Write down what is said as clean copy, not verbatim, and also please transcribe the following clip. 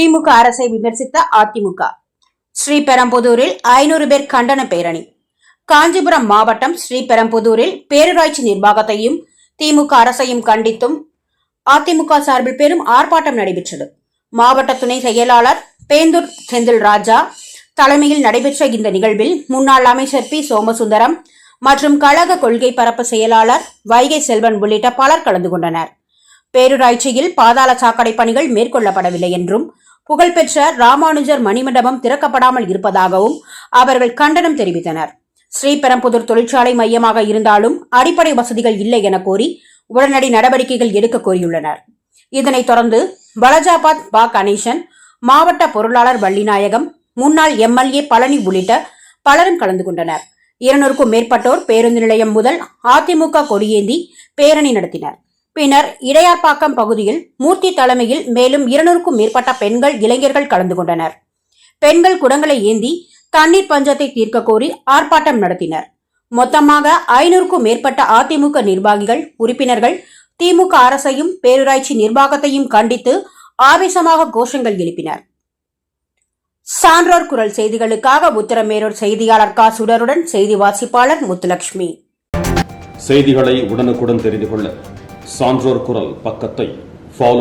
திமுக அரசை விமர்சித்த அதிமுக. ஸ்ரீபெரும்புதூரில் 500 பேர் கண்டன பேரணி. காஞ்சிபுரம் மாவட்டம் ஸ்ரீபெரும்புதூரில் பேரூராட்சி நிர்வாகத்தையும் திமுக அரசையும் கண்டித்தும் அதிமுக சார்பில் பெரும் ஆர்ப்பாட்டம் நடைபெற்றது. மாவட்ட துணை செயலாளர் பேந்தூர் செந்தில் ராஜா தலைமையில் நடைபெற்ற இந்த நிகழ்வில் முன்னாள் அமைச்சர் பி சோமசுந்தரம் மற்றும் கழக கொள்கை பரப்பு செயலாளர் வைகை செல்வன் உள்ளிட்ட பலர் கலந்து கொண்டனர். பேரூராட்சியில் பாதாள சாக்கடை பணிகள் மேற்கொள்ளப்படவில்லை என்றும், புகழ்பெற்ற ராமானுஜர் மணிமண்டபம் திறக்கப்படாமல் இருப்பதாகவும் அவர்கள் கண்டனம் தெரிவித்தனர். ஸ்ரீபெரும்புதூர் தொழிற்சாலை மையமாக இருந்தாலும் அடிப்படை வசதிகள் இல்லை என கோரி உடனடி நடவடிக்கைகள் எடுக்க கோரியுள்ளனர். இதனைத் தொடர்ந்து பலஜாபாத் பா கணேசன், மாவட்ட பொருளாளர் வள்ளிநாயகம், முன்னாள் எம்எல்ஏ பழனி உள்ளிட்ட பலரும் கலந்து கொண்டனர். 200க்கும் மேற்பட்டோர் பேருந்து நிலையம் முதல் அதிமுக கொடியேந்தி பேரணி நடத்தினர். பின்னர் இடையார்பாக்கம் பகுதியில் மூர்த்தி தலைமையில் மேலும் 200க்கும் மேற்பட்ட பெண்கள், இளைஞர்கள் கலந்து கொண்டனர். பெண்கள் குடங்களை ஏந்தி தண்ணீர் பஞ்சத்தை தீர்க்க கோரி ஆர்ப்பாட்டம் நடத்தினர். மொத்தமாக 500க்கும் மேற்பட்ட அதிமுக நிர்வாகிகள், உறுப்பினர்கள் திமுக அரசையும் பேரூராட்சி நிர்வாகத்தையும் கண்டித்து ஆவேசமாக கோஷங்கள் எழுப்பினர். சான்றோர் குரல் செய்திகளுக்காக உத்தரமேரூர் செய்தியாளர் கா சுடருடன் செய்தி வாசிப்பாளர் முத்துலட்சுமி. செய்திகளை உடனுக்குடன் தெரிந்து கொள்ள சான்றோர் குரல் பக்கத்தை